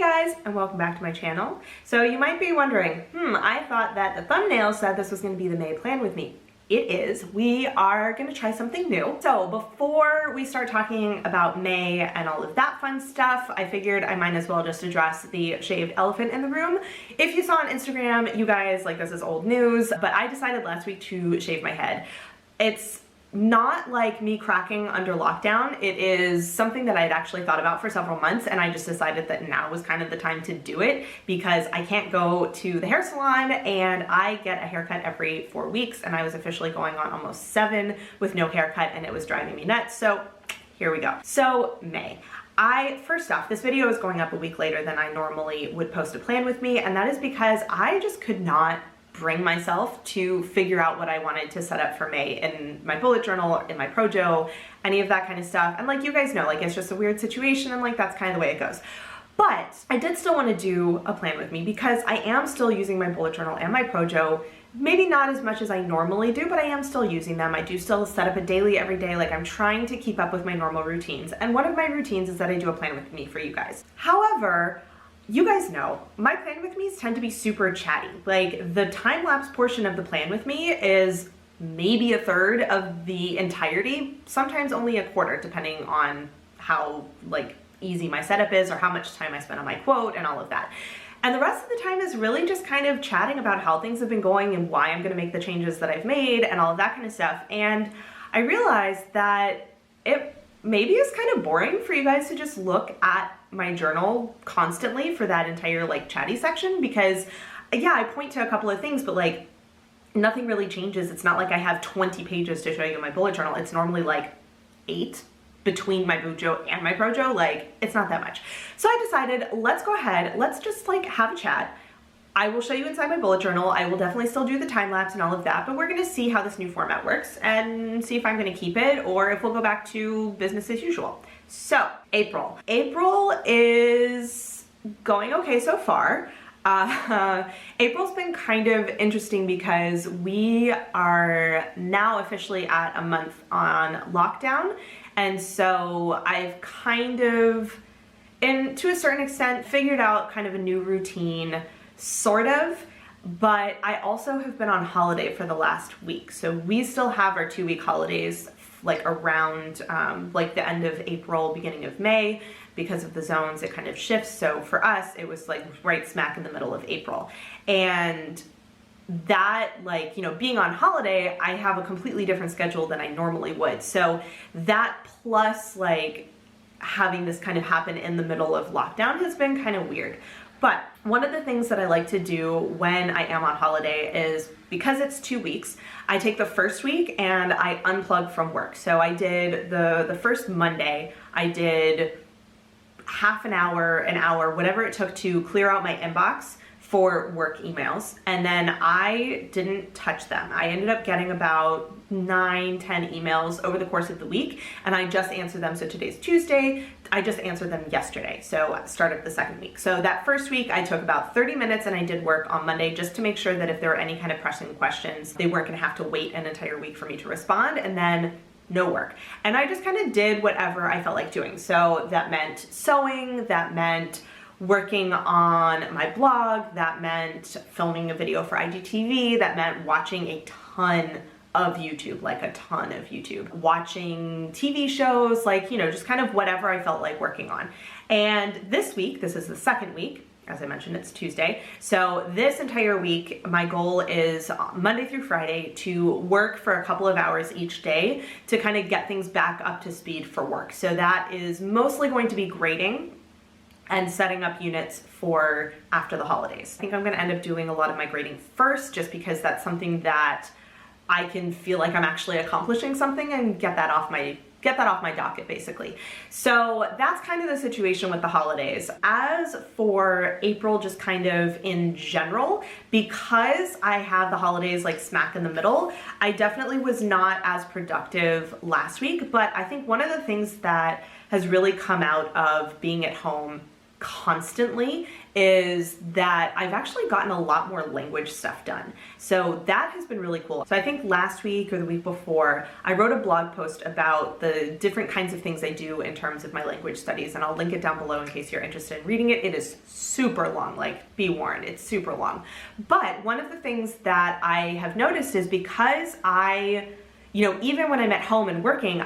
guys, and welcome back to my channel. So you might be wondering, I thought that the thumbnail said this was going to be the May plan with me. It is. We are going to try something new. So before we start talking about May and all of that fun stuff, I figured I might as well just address the shaved elephant in the room. If you saw on Instagram, you guys, like, this is old news, but I decided last week to shave my head. It's not like me cracking under lockdown. It is something that I had actually thought about for several months, and I just decided that now was kind of the time to do it because I can't go to the hair salon and I get a haircut every 4 weeks, and I was officially going on almost 7 with no haircut, and it was driving me nuts. So here we go. So May. First off, this video is going up a week later than I normally would post a plan with me, and that is because I just could not bring myself to figure out what I wanted to set up for May in my bullet journal, in my Projo, any of that kind of stuff. And like you guys know, like, it's just a weird situation, and like that's kind of the way it goes. But I did still want to do a plan with me because I am still using my bullet journal and my Projo. Maybe not as much as I normally do, but I am still using them. I do still set up a daily every day. Like, I'm trying to keep up with my normal routines. And one of my routines is that I do a plan with me for you guys. However, you guys know, my plan with me's tend to be super chatty. Like, the time-lapse portion of the plan with me is maybe a third of the entirety, sometimes only a quarter, depending on how, like, easy my setup is or how much time I spend on my quote and all of that. And the rest of the time is really just kind of chatting about how things have been going and why I'm gonna make the changes that I've made and all of that kind of stuff. And I realized that it maybe is kind of boring for you guys to just look at my journal constantly for that entire, like, chatty section, because yeah, I point to a couple of things, but like nothing really changes. It's not like I have 20 pages to show you in my bullet journal. It's normally like 8 between my Bujo and my Projo. Like, it's not that much. So I decided, let's go ahead, let's just like have a chat. I will show you inside my bullet journal. I will definitely still do the time lapse and all of that, but we're gonna see how this new format works and see if I'm gonna keep it or if we'll go back to business as usual. So, April. April is going okay so far. April's been kind of interesting because we are now officially at a month on lockdown, and so I've kind of, and to a certain extent, figured out kind of a new routine, sort of, but I also have been on holiday for the last week. So we still have our 2-week holidays, like around like the end of April, beginning of May. Because of the zones, it kind of shifts. So for us, it was like right smack in the middle of April. And that, like, you know, being on holiday, I have a completely different schedule than I normally would. So that plus like having this kind of happen in the middle of lockdown has been kind of weird. But one of the things that I like to do when I am on holiday is, because it's 2 weeks, I take the first week and I unplug from work. So I did the first Monday, I did half an hour, whatever it took to clear out my inbox for work emails, and then I didn't touch them. I ended up getting about 9-10 emails over the course of the week, and I just answered them. So today's Tuesday, I just answered them yesterday, so start of the second week. So that first week I took about 30 minutes and I did work on Monday just to make sure that if there were any kind of pressing questions, they weren't gonna have to wait an entire week for me to respond, and then no work. And I just kind of did whatever I felt like doing. So that meant sewing, that meant working on my blog, that meant filming a video for IGTV, that meant watching a ton of YouTube, like a ton of YouTube, watching TV shows, like, you know, just kind of whatever I felt like working on. And this week, this is the second week, as I mentioned, it's Tuesday. So this entire week, my goal is Monday through Friday to work for a couple of hours each day to kind of get things back up to speed for work. So that is mostly going to be grading and setting up units for after the holidays. I think I'm gonna end up doing a lot of my grading first, just because that's something that I can feel like I'm actually accomplishing something and get that off my docket, basically. So that's kind of the situation with the holidays. As for April, just kind of in general, because I have the holidays like smack in the middle, I definitely was not as productive last week, but I think one of the things that has really come out of being at home constantly is that I've actually gotten a lot more language stuff done. So that has been really cool. So I think last week or the week before, I wrote a blog post about the different kinds of things I do in terms of my language studies, and I'll link it down below in case you're interested in reading it. It is super long, like be warned, it's super long. But one of the things that I have noticed is because even when I'm at home and working,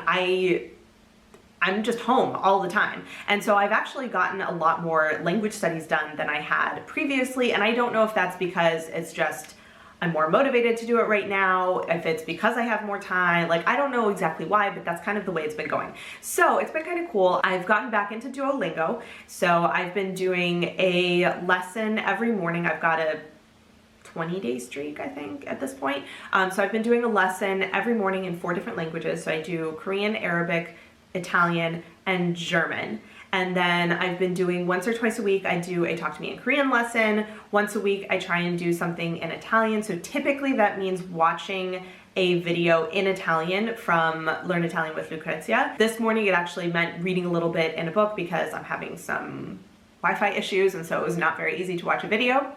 I'm just home all the time. And so I've actually gotten a lot more language studies done than I had previously. And I don't know if that's because it's just, I'm more motivated to do it right now, if it's because I have more time, like I don't know exactly why, but that's kind of the way it's been going. So it's been kind of cool. I've gotten back into Duolingo. So I've been doing a lesson every morning. I've got a 20-day streak, I think, at this point. So I've been doing a lesson every morning in 4 different languages. So I do Korean, Arabic, Italian, and German. And then I've been doing once or twice a week, I do a Talk to Me in Korean lesson. Once a week, I try and do something in Italian. So typically that means watching a video in Italian from Learn Italian with Lucrezia. This morning it actually meant reading a little bit in a book because I'm having some Wi-Fi issues, and so it was not very easy to watch a video.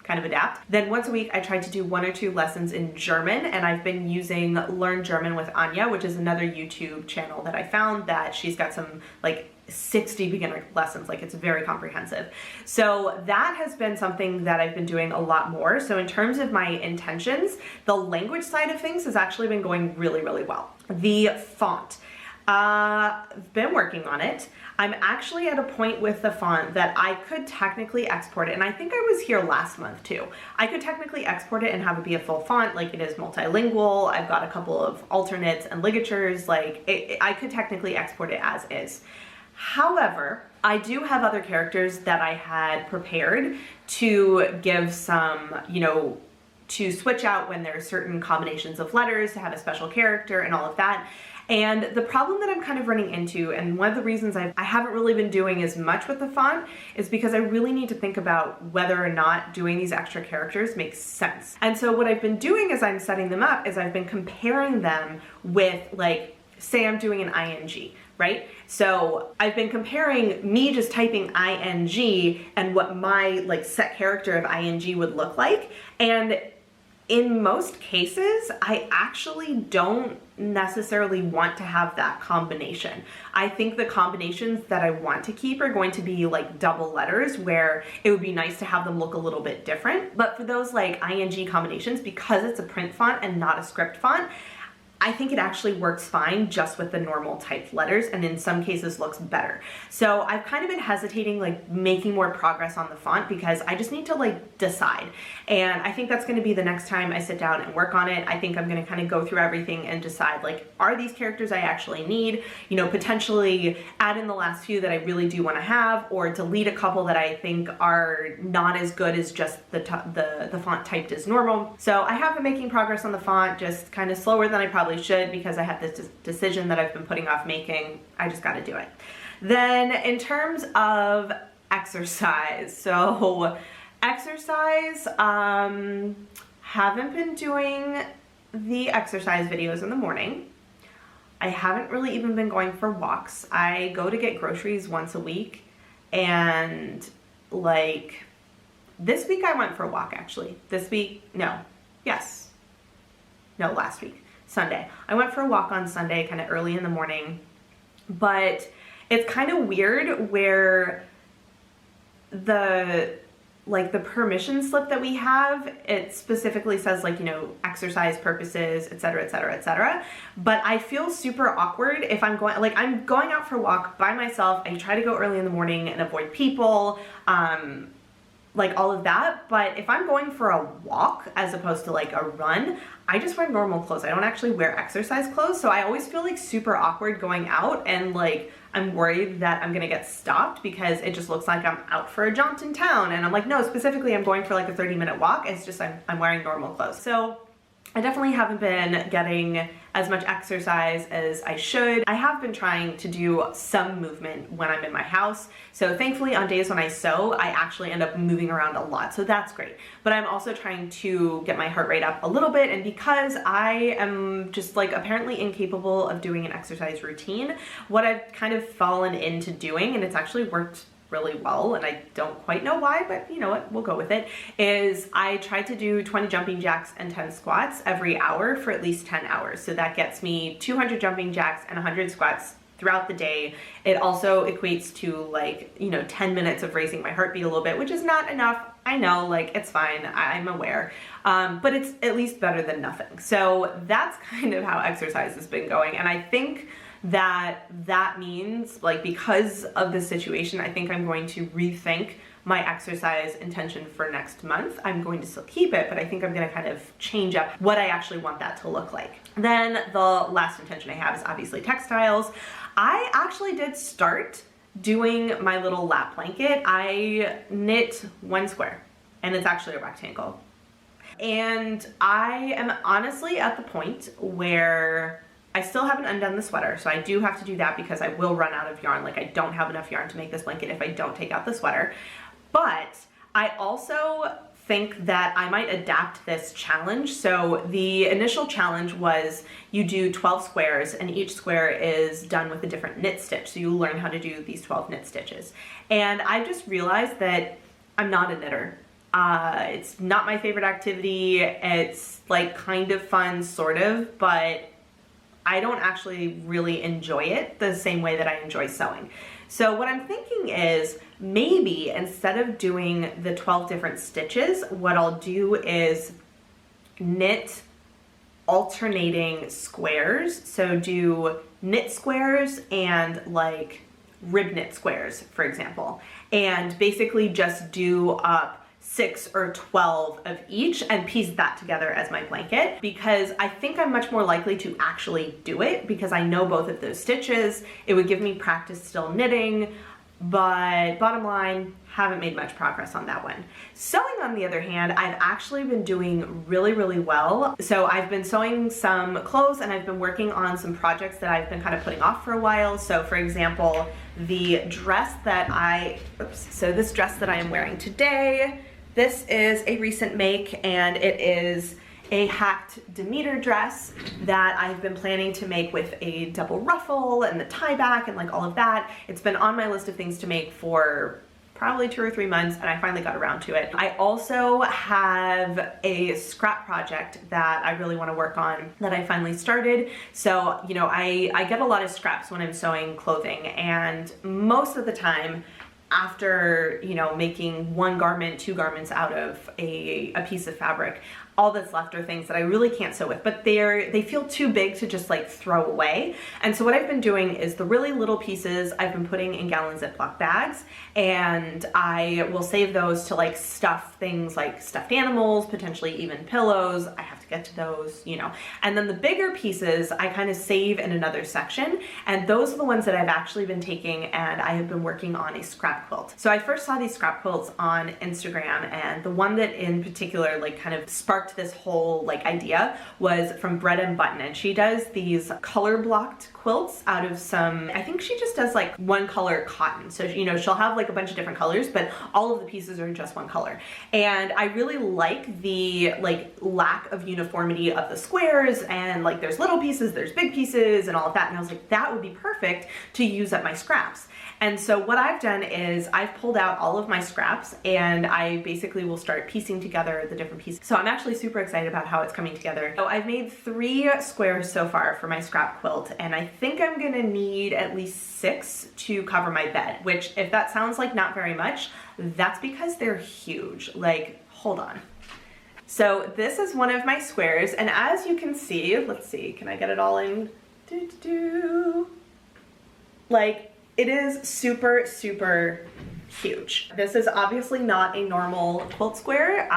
Kind of adapt. Then once a week, I try to do 1 or 2 lessons in German, and I've been using Learn German with Anya, which is another YouTube channel that I found that she's got some like 60 beginner lessons, like it's very comprehensive. So that has been something that I've been doing a lot more. So in terms of my intentions, the language side of things has actually been going really, really well. The font. I've been working on it. I'm actually at a point with the font that I could technically export it, and I think I was here last month too. I could technically export it and have it be a full font, like it is multilingual. I've got a couple of alternates and ligatures, like I could technically export it as is. However, I do have other characters that I had prepared to give some, to switch out when there are certain combinations of letters, to have a special character and all of that. And the problem that I'm kind of running into, and one of the reasons I haven't really been doing as much with the font, is because I really need to think about whether or not doing these extra characters makes sense. And so what I've been doing as I'm setting them up is I've been comparing them with, like, say I'm doing an ing, right? So I've been comparing me just typing ing and what my like set character of ing would look like. And in most cases, I actually don't necessarily want to have that combination. I think the combinations that I want to keep are going to be like double letters, where it would be nice to have them look a little bit different. But for those like ing combinations, because it's a print font and not a script font, I think it actually works fine just with the normal typed letters, and in some cases looks better. So I've kind of been hesitating, like making more progress on the font, because I just need to like decide. And I think that's gonna be the next time I sit down and work on it. I think I'm gonna kind of go through everything and decide, like, are these characters I actually need? Potentially add in the last few that I really do wanna have, or delete a couple that I think are not as good as just the font typed as normal. So I have been making progress on the font, just kind of slower than I probably should, because I have this decision that I've been putting off making. I just got to do it. Then in terms of exercise, so exercise, haven't been doing the exercise videos in the morning. I haven't really even been going for walks. I go to get groceries once a week, and like this week I went for a walk actually. Last week. Sunday. I went for a walk on Sunday, kind of early in the morning, but it's kind of weird where the permission slip that we have, it specifically says like, exercise purposes, etc., etc., etc. But I feel super awkward if I'm going out for a walk by myself. I try to go early in the morning and avoid people, like all of that. But if I'm going for a walk as opposed to like a run, I just wear normal clothes. I don't actually wear exercise clothes. So I always feel like super awkward going out, and like I'm worried that I'm gonna get stopped because it just looks like I'm out for a jaunt in town. And I'm like, no, specifically I'm going for like a 30-minute walk. It's just I'm wearing normal clothes. So I definitely haven't been getting as much exercise as I should. I have been trying to do some movement when I'm in my house. So thankfully on days when I sew, I actually end up moving around a lot. So that's great. But I'm also trying to get my heart rate up a little bit. And because I am just like apparently incapable of doing an exercise routine, what I've kind of fallen into doing, and it's actually worked really well, and I don't quite know why, but you know what, we'll go with it, is I try to do 20 jumping jacks and 10 squats every hour for at least 10 hours. So that gets me 200 jumping jacks and 100 squats throughout the day. It also equates to like, you know, 10 minutes of raising my heartbeat a little bit, which is not enough. I know, like, it's fine, I'm aware, but it's at least better than nothing. So that's kind of how exercise has been going, and I think that means, like, because of the situation, I think I'm going to rethink my exercise intention for next month. I'm going to still keep it, but I think I'm going to kind of change up what I actually want that to look like. Then the last intention I have is obviously textiles. I actually did start doing my little lap blanket. I knit one square, and it's actually a rectangle. And I am honestly at the point where I still haven't undone the sweater, so I do have to do that because I will run out of yarn. Like, I don't have enough yarn to make this blanket if I don't take out the sweater. But I also think that I might adapt this challenge. So the initial challenge was you do 12 squares, and each square is done with a different knit stitch. So you learn how to do these 12 knit stitches. And I just realized that I'm not a knitter. It's not my favorite activity. It's like kind of fun, sort of, but I don't actually really enjoy it the same way that I enjoy sewing. So what I'm thinking is maybe instead of doing the 12 different stitches, what I'll do is knit alternating squares. So do knit squares and like rib knit squares, for example, and basically just do up 6 or 12 of each and piece that together as my blanket, because I think I'm much more likely to actually do it because I know both of those stitches. It would give me practice still knitting, but bottom line, haven't made much progress on that one. Sewing, on the other hand, I've actually been doing really, really well. So I've been sewing some clothes, and I've been working on some projects that I've been kind of putting off for a while. So for example, the dress that this dress that I am wearing today, this is a recent make, and it is a hacked Demeter dress that I've been planning to make with a double ruffle and the tie back and like all of that. It's been on my list of things to make for probably 2 or 3 months, and I finally got around to it. I also have a scrap project that I really want to work on that I finally started. So, you know, I get a lot of scraps when I'm sewing clothing, and most of the time, after, you know, making 1 garment, 2 garments out of a piece of fabric, all that's left are things that I really can't sew with, but they feel too big to just like throw away. And so what I've been doing is the really little pieces I've been putting in gallon Ziploc bags, and I will save those to like stuff things like stuffed animals, potentially even pillows. I have to get to those, you know. And then the bigger pieces I kind of save in another section, and those are the ones that I've actually been taking, and I have been working on a scrap quilt. So I first saw these scrap quilts on Instagram, and the one that in particular like kind of sparked this whole like idea was from Bread and Button, and she does these color blocked quilts out of some, I think she just does like 1 color cotton. So, you know, she'll have like a bunch of different colors, but all of the pieces are just 1 color. And I really like the like lack of uniformity of the squares, and like there's little pieces, there's big pieces and all of that. And I was like, that would be perfect to use up my scraps. And so what I've done is I've pulled out all of my scraps, and I basically will start piecing together the different pieces. So I'm actually super excited about how it's coming together. So I've made 3 squares so far for my scrap quilt, and I think I'm gonna need at least 6 to cover my bed, which if that sounds like not very much, that's because they're huge. Like, hold on. So this is one of my squares, and as you can see, let's see, can I get it all in? Like, it is super, super huge. This is obviously not a normal quilt square.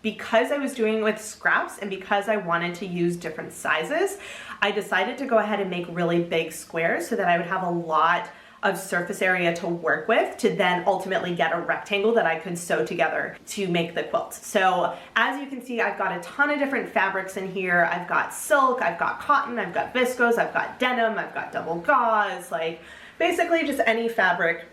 Because I was doing it with scraps and because I wanted to use different sizes, I decided to go ahead and make really big squares so that I would have a lot of surface area to work with to then ultimately get a rectangle that I could sew together to make the quilt. So as you can see, I've got a ton of different fabrics in here. I've got silk, I've got cotton, I've got viscose, I've got denim, I've got double gauze, like basically just any fabric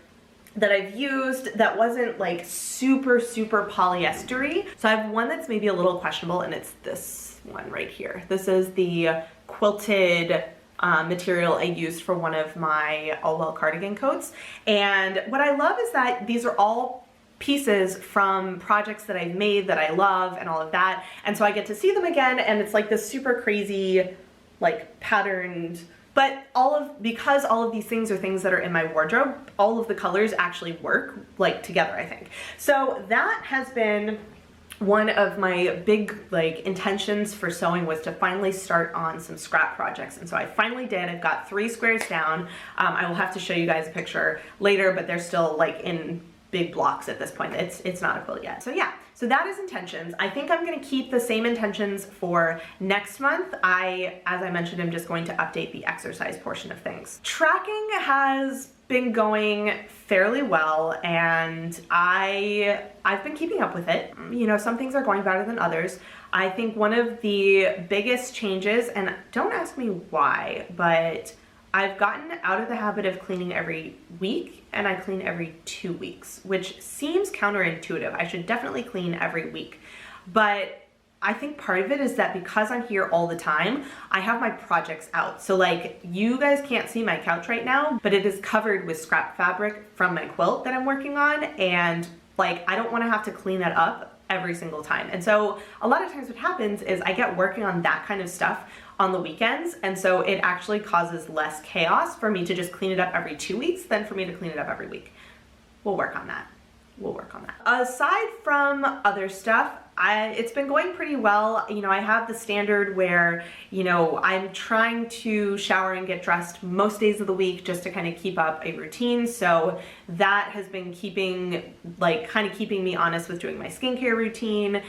that I've used that wasn't like super, super polyestery. So I have one that's maybe a little questionable, and it's this one right here. This is the quilted material I used for one of my All Well Cardigan coats. And what I love is that these are all pieces from projects that I've made that I love and all of that. And so I get to see them again, and it's like this super crazy, like patterned, but because all of these things are things that are in my wardrobe, all of the colors actually work like together, I think. So that has been one of my big like intentions for sewing, was to finally start on some scrap projects. And so I finally did. I've got 3 squares down. I will have to show you guys a picture later, but they're still like in big blocks at this point. It's not a quilt yet. So yeah, so that is intentions. I think I'm gonna keep the same intentions for next month. As I mentioned, I'm just going to update the exercise portion of things. Tracking has been going fairly well, and I've been keeping up with it. You know, some things are going better than others. I think one of the biggest changes, and don't ask me why, but I've gotten out of the habit of cleaning every week, and I clean every 2 weeks, which seems counterintuitive. I should definitely clean every week. But I think part of it is that because I'm here all the time, I have my projects out. So like, you guys can't see my couch right now, but it is covered with scrap fabric from my quilt that I'm working on. And like, I don't want to have to clean that up every single time. And so a lot of times what happens is I get working on that kind of stuff on the weekends, and so it actually causes less chaos for me to just clean it up every 2 weeks than for me to clean it up every week. We'll work on that. We'll work on that. Aside from other stuff, it's been going pretty well. You know, I have the standard where, you know, I'm trying to shower and get dressed most days of the week just to kind of keep up a routine. So that has been keeping me honest with doing my skincare routine.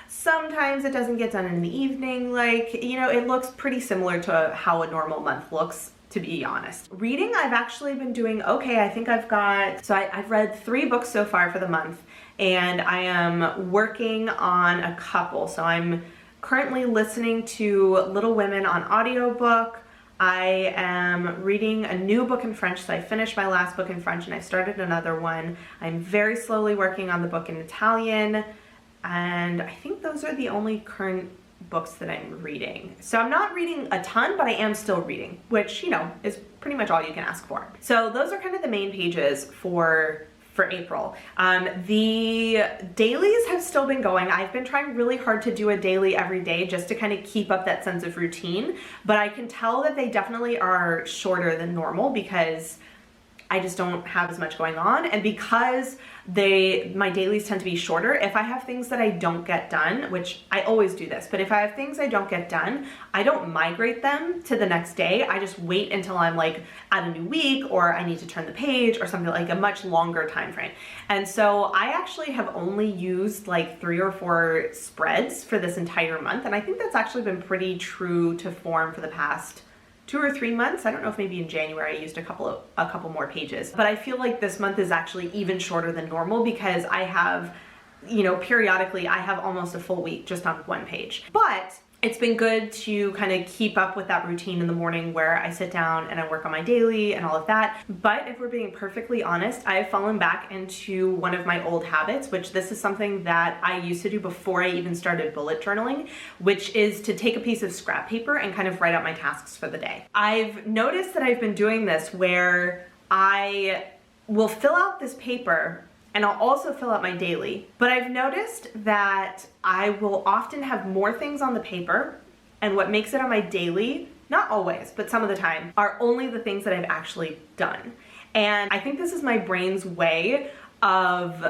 Sometimes it doesn't get done in the evening. Like, you know, it looks pretty similar to how a normal month looks, to be honest. Reading, I've actually been doing okay. I think I've read 3 books so far for the month, and I am working on a couple. So I'm currently listening to Little Women on audiobook. I am reading a new book in French, so I finished my last book in French and I started another one. I'm very slowly working on the book in Italian. And I think those are the only current books that I'm reading. So I'm not reading a ton, but I am still reading, which, you know, is pretty much all you can ask for. So those are kind of the main pages for April. The dailies have still been going. I've been trying really hard to do a daily every day just to kind of keep up that sense of routine, but I can tell that they definitely are shorter than normal because I just don't have as much going on. And because my dailies tend to be shorter, if I have things that I don't get done, which I always do this, but if I have things I don't get done, I don't migrate them to the next day. I just wait until I'm like at a new week, or I need to turn the page or something, like a much longer time frame. And so I actually have only used like 3 or 4 spreads for this entire month. And I think that's actually been pretty true to form for the past 2 or 3 months. I don't know if maybe in January I used a couple more pages, but I feel like this month is actually even shorter than normal because I have, you know, periodically I have almost a full week just on 1 page. But it's been good to kind of keep up with that routine in the morning where I sit down and I work on my daily and all of that. But if we're being perfectly honest, I have fallen back into one of my old habits, which this is something that I used to do before I even started bullet journaling, which is to take a piece of scrap paper and kind of write out my tasks for the day. I've noticed that I've been doing this where I will fill out this paper and I'll also fill out my daily. But I've noticed that I will often have more things on the paper, and what makes it on my daily, not always, but some of the time, are only the things that I've actually done. And I think this is my brain's way of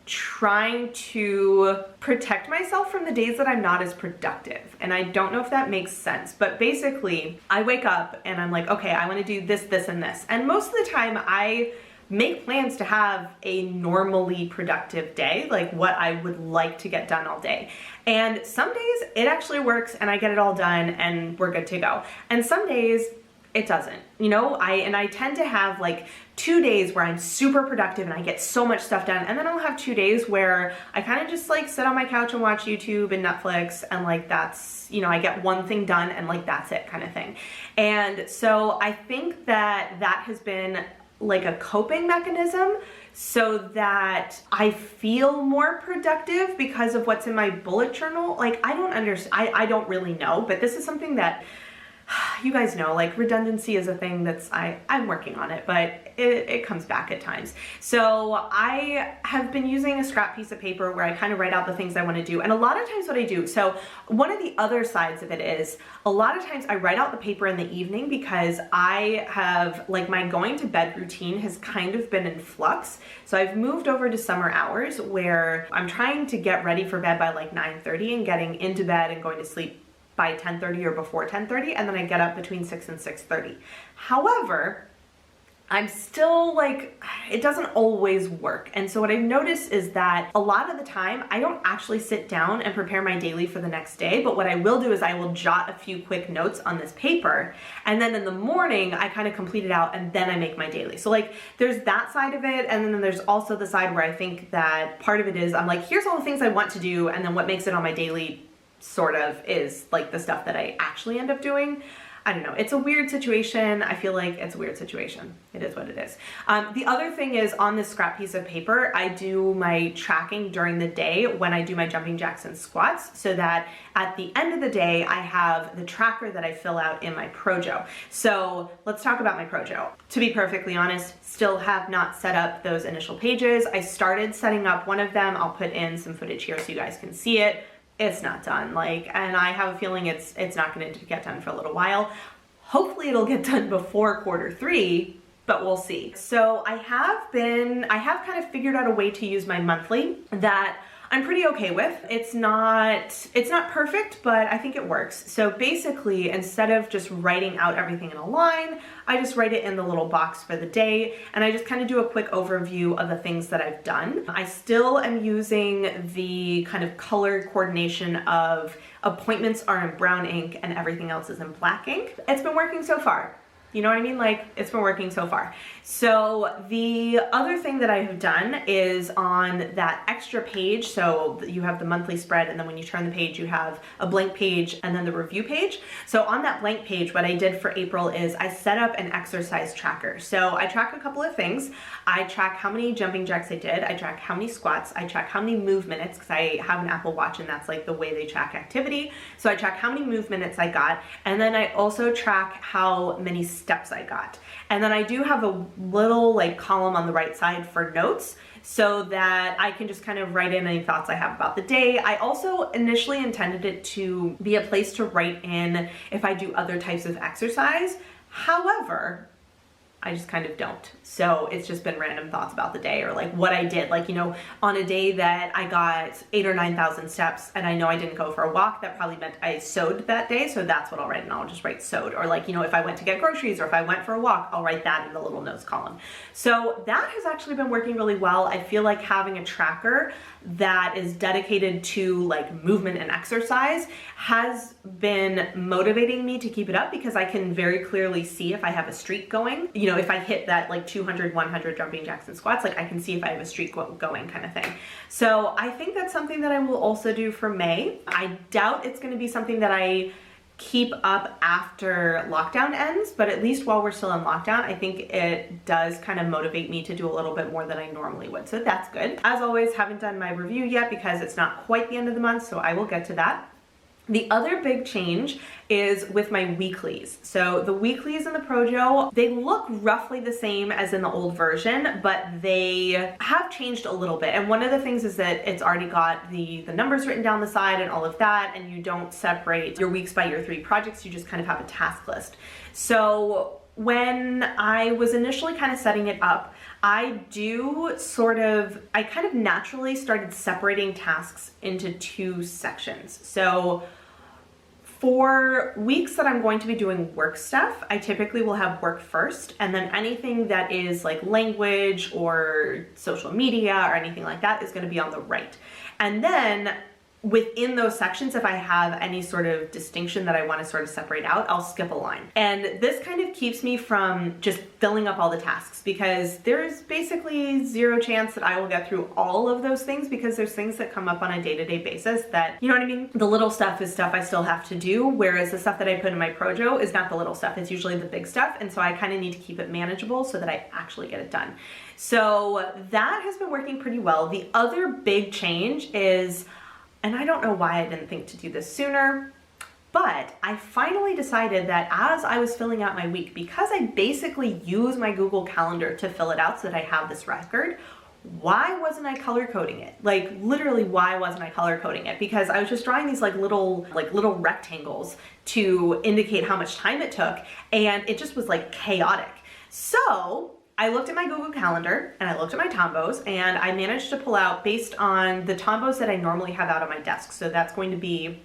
trying to protect myself from the days that I'm not as productive. And I don't know if that makes sense, but basically I wake up and I'm like, okay, I wanna do this, this, and this. And most of the time I make plans to have a normally productive day, like what I would like to get done all day. And some days it actually works and I get it all done and we're good to go. And some days it doesn't, you know, I tend to have like 2 days where I'm super productive and I get so much stuff done. And then I'll have 2 days where I kind of just like sit on my couch and watch YouTube and Netflix, and like that's, you know, I get one thing done and like that's it kind of thing. And so I think that that has been like a coping mechanism so that I feel more productive because of what's in my bullet journal. Like I don't really know, but this is something that you guys know, like, redundancy is a thing that's, I'm working on it, but it comes back at times. So I have been using a scrap piece of paper where I kind of write out the things I want to do. And a lot of times what I do, so one of the other sides of it is, a lot of times I write out the paper in the evening because I have, like, my going to bed routine has kind of been in flux. So I've moved over to summer hours where I'm trying to get ready for bed by like 9:30 and getting into bed and going to sleep by 10:30 or before 10:30, and then I get up between 6 and 6:30. However, I'm still like, it doesn't always work. And so what I've noticed is that a lot of the time I don't actually sit down and prepare my daily for the next day, but what I will do is I will jot a few quick notes on this paper, and then in the morning I kind of complete it out and then I make my daily. So like there's that side of it, and then there's also the side where I think that part of it is I'm like, here's all the things I want to do, and then what makes it on my daily sort of is like the stuff that I actually end up doing. I don't know. It's a weird situation. I feel like it's a weird situation. It is what it is. The other thing is on this scrap piece of paper, I do my tracking during the day when I do my jumping jacks and squats, so that at the end of the day, I have the tracker that I fill out in my Projo. So let's talk about my Projo. To be perfectly honest, still have not set up those initial pages. I started setting up one of them. I'll put in some footage here so you guys can see it. It's not done, like, and I have a feeling it's not going to get done for a little while. Hopefully it'll get done before quarter 3, but we'll see. So I have kind of figured out a way to use my monthly that I'm pretty okay with. It's not perfect, but I think it works. So basically, instead of just writing out everything in a line, I just write it in the little box for the day, and I just kind of do a quick overview of the things that I've done. I still am using the kind of color coordination of appointments are in brown ink and everything else is in black ink. It's been working so far. You know what I mean? Like, it's been working so far. So the other thing that I have done is on that extra page, so you have the monthly spread, and then when you turn the page, you have a blank page and then the review page. So on that blank page, what I did for April is I set up an exercise tracker. So I track a couple of things. I track how many jumping jacks I did. I track how many squats. I track how many move minutes, because I have an Apple Watch and that's like the way they track activity. So I track how many move minutes I got. And then I also track how many steps I got. And then I do have a little like column on the right side for notes, so that I can just kind of write in any thoughts I have about the day. I also initially intended it to be a place to write in if I do other types of exercise. However, I just kind of don't. So it's just been random thoughts about the day, or like what I did. Like, you know, on a day that I got 8,000 or 9,000 steps and I know I didn't go for a walk, that probably meant I sewed that day. So that's what I'll write, and I'll just write sewed. Or like, you know, if I went to get groceries or if I went for a walk, I'll write that in the little notes column. So that has actually been working really well. I feel like having a tracker that is dedicated to like movement and exercise has been motivating me to keep it up, because I can very clearly see if I have a streak going. You know, if I hit that like 200, 100 jumping jacks and squats, like I can see if I have a streak going kind of thing. So I think that's something that I will also do for May. I doubt it's going to be something that I keep up after lockdown ends, but at least while we're still in lockdown, I think it does kind of motivate me to do a little bit more than I normally would. So that's good. As always, haven't done my review yet because it's not quite the end of the month, so I will get to that. The other big change is with my weeklies. So the weeklies in the Projo, they look roughly the same as in the old version, but they have changed a little bit. And one of the things is that it's already got the numbers written down the side and all of that, and you don't separate your weeks by your 3 projects, you just kind of have a task list. So when I was initially kind of setting it up, I kind of naturally started separating tasks into 2 sections. So for weeks that I'm going to be doing work stuff, I typically will have work first, and then anything that is like language or social media or anything like that is going to be on the right. And then within those sections, if I have any sort of distinction that I want to sort of separate out, I'll skip a line. And this kind of keeps me from just filling up all the tasks, because there's basically 0 chance that I will get through all of those things, because there's things that come up on a day-to-day basis that, you know what I mean? The little stuff is stuff I still have to do, whereas the stuff that I put in my Projo is not the little stuff, it's usually the big stuff, and so I kind of need to keep it manageable so that I actually get it done. So that has been working pretty well. The other big change is, and I don't know why I didn't think to do this sooner, But I finally decided that as I was filling out my week, because I basically use my Google Calendar to fill it out so that I have this record, why wasn't I color coding it? Like literally, why wasn't I color coding it? Because I was just drawing these like little rectangles to indicate how much time it took, and it just was like chaotic. So I looked at my Google Calendar and I looked at my tombos, and I managed to pull out, based on the tombos that I normally have out on my desk. So that's going to be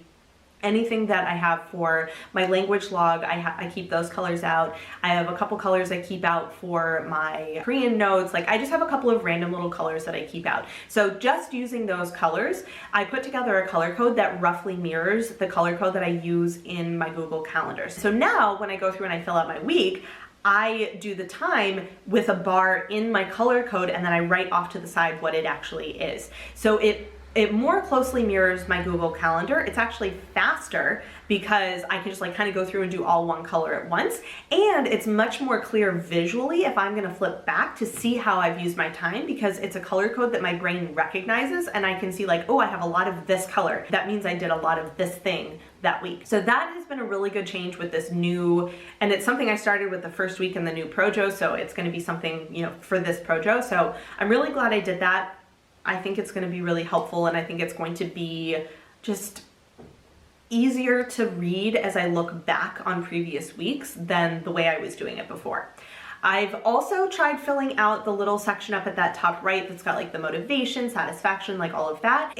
anything that I have for my language log. I keep those colors out. I have a couple colors I keep out for my Korean notes. Like I just have a couple of random little colors that I keep out. So just using those colors, I put together a color code that roughly mirrors the color code that I use in my Google Calendar. So now when I go through and I fill out my week, I do the time with a bar in my color code, and then I write off to the side what it actually is. So it more closely mirrors my Google Calendar. It's actually faster because I can just like kind of go through and do all one color at once. And it's much more clear visually if I'm gonna flip back to see how I've used my time, because it's a color code that my brain recognizes, and I can see like, oh, I have a lot of this color. That means I did a lot of this thing that week. So that has been a really good change with this new, and it's something I started with the first week in the new Projo, so it's gonna be something, you know, for this Projo. So I'm really glad I did that. I think it's going to be really helpful, and I think it's going to be just easier to read as I look back on previous weeks than the way I was doing it before. I've also tried filling out the little section up at that top right that's got like the motivation, satisfaction, like all of that.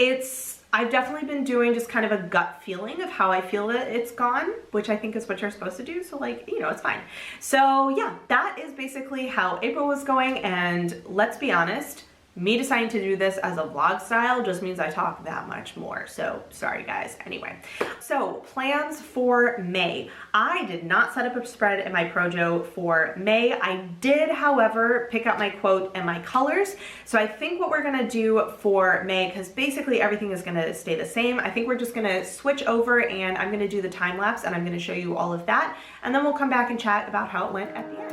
I've definitely been doing just kind of a gut feeling of how I feel that it's gone, which I think is what you're supposed to do. So like, you know, it's fine. So yeah, that is basically how April was going. And let's be honest, me deciding to do this as a vlog style just means I talk that much more. So sorry guys. Anyway, so plans for May. I did not set up a spread in my Projo for May. I did, however, pick out my quote and my colors. So I think what we're gonna do for May, because basically everything is gonna stay the same, I think we're just gonna switch over and I'm gonna do the time lapse and I'm gonna show you all of that. And then we'll come back and chat about how it went at the end.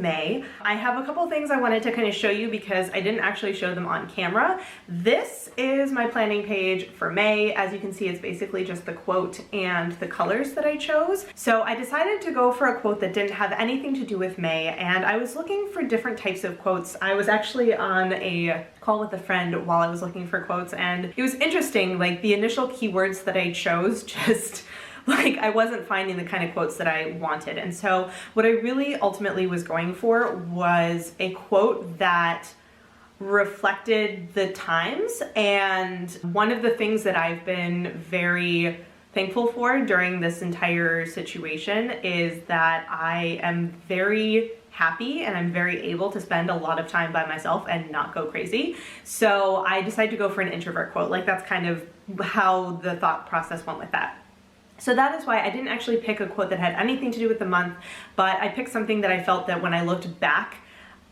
May. I have a couple things I wanted to kind of show you because I didn't actually show them on camera. This is my planning page for May. As you can see, it's basically just the quote and the colors that I chose. So I decided to go for a quote that didn't have anything to do with May, and I was looking for different types of quotes. I was actually on a call with a friend while I was looking for quotes, and it was interesting, like the initial keywords that I chose just like I wasn't finding the kind of quotes that I wanted. And so what I really ultimately was going for was a quote that reflected the times. And one of the things that I've been very thankful for during this entire situation is that I am very happy and I'm very able to spend a lot of time by myself and not go crazy. So I decided to go for an introvert quote. Like that's kind of how the thought process went with that. So that is why I didn't actually pick a quote that had anything to do with the month, but I picked something that I felt that when I looked back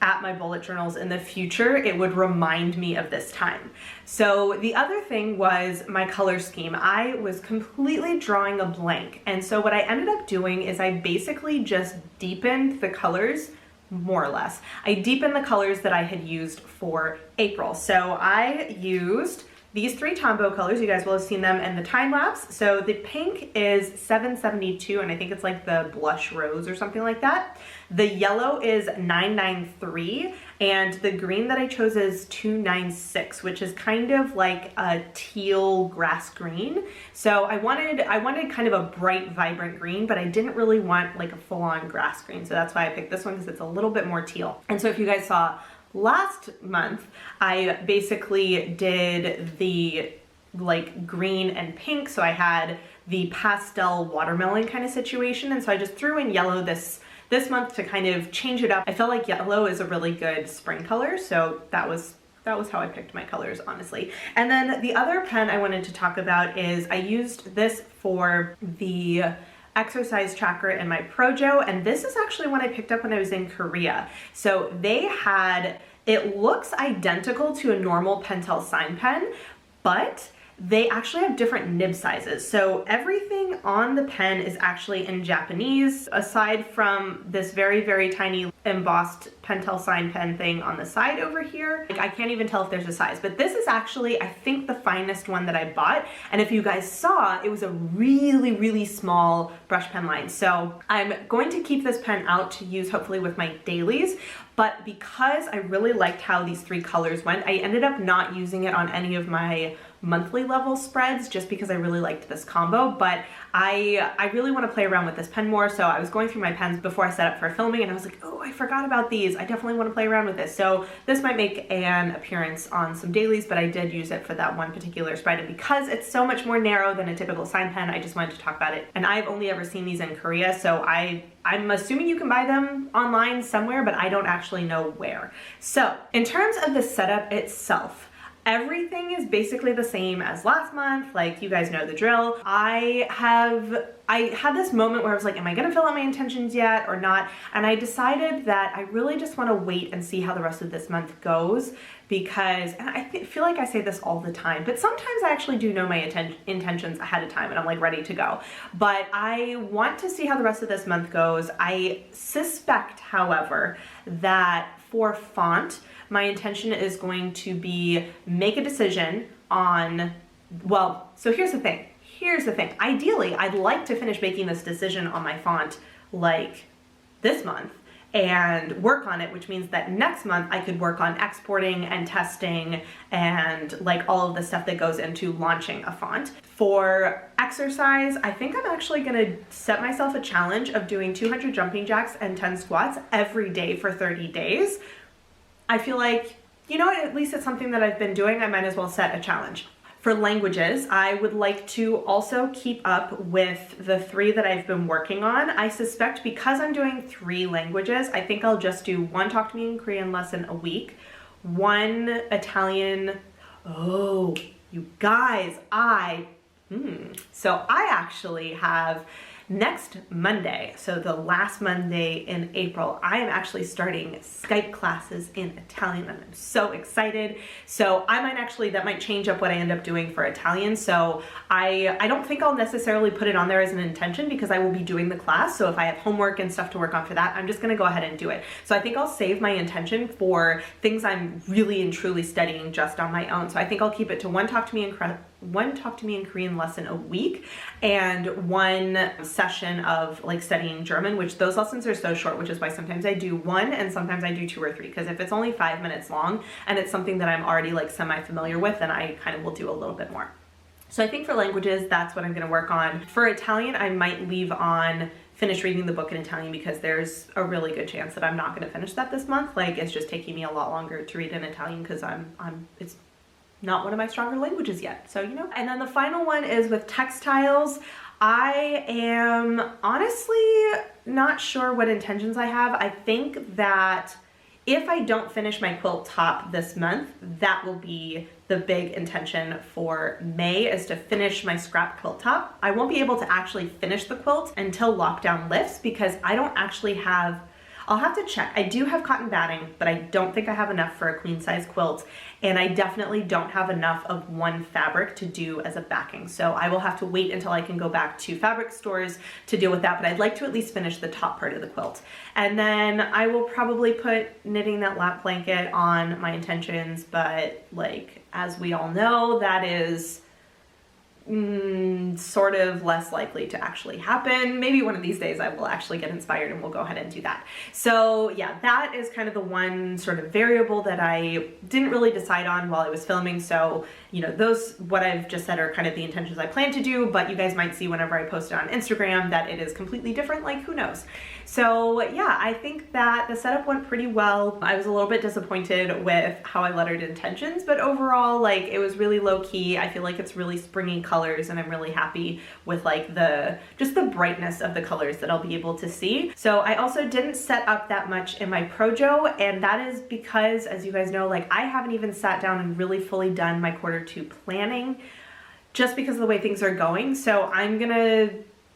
at my bullet journals in the future, it would remind me of this time. So the other thing was my color scheme. I was completely drawing a blank. And so what I ended up doing is I basically just deepened the colors, more or less. I deepened the colors that I had used for April. So I used these three Tombow colors. You guys will have seen them in the time lapse. So the pink is 772, and I think it's like the blush rose or something like that. The yellow is 993, and the green that I chose is 296, which is kind of like a teal grass green. So I wanted kind of a bright, vibrant green, but I didn't really want like a full-on grass green. So that's why I picked this one, because it's a little bit more teal. And so if you guys saw last month, I basically did the like green and pink. So I had the pastel watermelon kind of situation. And so I just threw in yellow this month to kind of change it up. I felt like yellow is a really good spring color. So that was how I picked my colors, honestly. And then the other pen I wanted to talk about is I used this for the exercise tracker in my Projo, and this is actually one I picked up when I was in Korea. So they had, it looks identical to a normal Pentel sign pen, but they actually have different nib sizes. So everything on the pen is actually in Japanese, aside from this very, very tiny embossed Pentel sign pen thing on the side over here. Like, I can't even tell if there's a size, but this is actually, I think, the finest one that I bought. And if you guys saw, it was a really, really small brush pen line. So I'm going to keep this pen out to use hopefully with my dailies. But because I really liked how these three colors went, I ended up not using it on any of my monthly level spreads just because I really liked this combo. But I really want to play around with this pen more. So I was going through my pens before I set up for filming, and I was like, oh, I forgot about these. I definitely want to play around with this. So this might make an appearance on some dailies, but I did use it for that one particular spread. And because it's so much more narrow than a typical sign pen, I just wanted to talk about it. And I've only ever seen these in Korea, so I'm assuming you can buy them online somewhere, but I don't actually know where. So in terms of the setup itself, everything is basically the same as last month. Like, you guys know the drill. I had this moment where I was like, am I gonna fill out my intentions yet or not? And I decided that I really just wanna wait and see how the rest of this month goes, because, and I feel like I say this all the time, but sometimes I actually do know my intentions ahead of time and I'm like ready to go. But I want to see how the rest of this month goes. I suspect, however, that for font, my intention is going to be make a decision on, well, so here's the thing. Ideally, I'd like to finish making this decision on my font like this month and work on it, which means that next month I could work on exporting and testing and like all of the stuff that goes into launching a font. For exercise, I think I'm actually gonna set myself a challenge of doing 200 jumping jacks and 10 squats every day for 30 days. I feel like, you know what, at least it's something that I've been doing. I might as well set a challenge. For languages, I would like to also keep up with the 3 that I've been working on. I suspect because I'm doing 3 languages, I think I'll just do 1 Talk to Me in Korean lesson a week, 1 Italian, oh, you guys, so I actually have next Monday, so the last Monday in April, I am actually starting Skype classes in Italian, and I'm so excited. So that might change up what I end up doing for Italian. So I don't think I'll necessarily put it on there as an intention because I will be doing the class. So if I have homework and stuff to work on for that, I'm just gonna go ahead and do it. So I think I'll save my intention for things I'm really and truly studying just on my own. So I think I'll keep it to one Talk to Me in Korean lesson a week and one session of like studying German, which those lessons are so short, which is why sometimes I do one and sometimes I do 2 or 3, because if it's only 5 minutes long and it's something that I'm already like semi-familiar with, then I kind of will do a little bit more. So I think for languages, that's what I'm going to work on. For Italian, I might leave on finish reading the book in Italian because there's a really good chance that I'm not going to finish that this month. Like, it's just taking me a lot longer to read in Italian because it's not one of my stronger languages yet. So, you know. And then the final one is with textiles. I am honestly not sure what intentions I have. I think that if I don't finish my quilt top this month, that will be the big intention for May, is to finish my scrap quilt top. I won't be able to actually finish the quilt until lockdown lifts because I don't actually have, I'll have to check. I do have cotton batting, but I don't think I have enough for a queen size quilt. And I definitely don't have enough of one fabric to do as a backing. So I will have to wait until I can go back to fabric stores to deal with that. But I'd like to at least finish the top part of the quilt. And then I will probably put knitting that lap blanket on my intentions. But like, as we all know, that is sort of less likely to actually happen. Maybe one of these days I will actually get inspired and we'll go ahead and do that. So yeah, that is kind of the one sort of variable that I didn't really decide on while I was filming. So, you know, those, what I've just said are kind of the intentions I plan to do, but you guys might see whenever I post it on Instagram that it is completely different, like who knows. So yeah, I think that the setup went pretty well. I was a little bit disappointed with how I lettered intentions, but overall, like, it was really low key. I feel like it's really springy colors and I'm really happy with like just the brightness of the colors that I'll be able to see. So I also didn't set up that much in my Projo, and that is because, as you guys know, like I haven't even sat down and really fully done my Q2 planning just because of the way things are going. So I'm gonna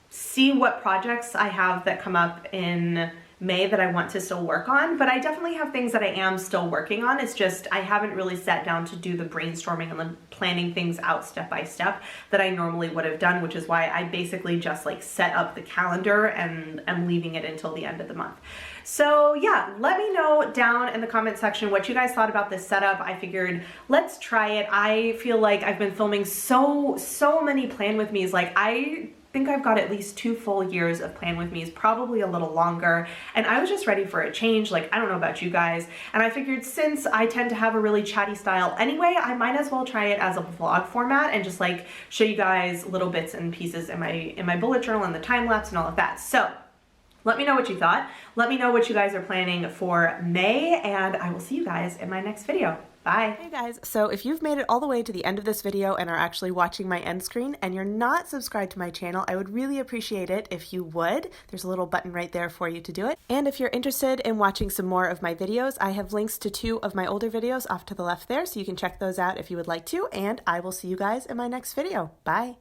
see what projects I have that come up in May that I want to still work on, but I definitely have things that I am still working on. It's just I haven't really sat down to do the brainstorming and the planning things out step by step that I normally would have done, which is why I basically just like set up the calendar and I'm leaving it until the end of the month. So yeah, let me know down in the comment section what you guys thought about this setup. I figured let's try it. I feel like I've been filming so many plan with me's. Like I think I've got at least 2 full years of plan with me's, probably a little longer. And I was just ready for a change. Like, I don't know about you guys. And I figured since I tend to have a really chatty style anyway, I might as well try it as a vlog format and just like show you guys little bits and pieces in my bullet journal and the time lapse and all of that. So let me know what you thought. Let me know what you guys are planning for May, and I will see you guys in my next video. Bye. Hey guys, so if you've made it all the way to the end of this video and are actually watching my end screen and you're not subscribed to my channel, I would really appreciate it if you would. There's a little button right there for you to do it. And if you're interested in watching some more of my videos, I have links to 2 of my older videos off to the left there, so you can check those out if you would like to, and I will see you guys in my next video. Bye.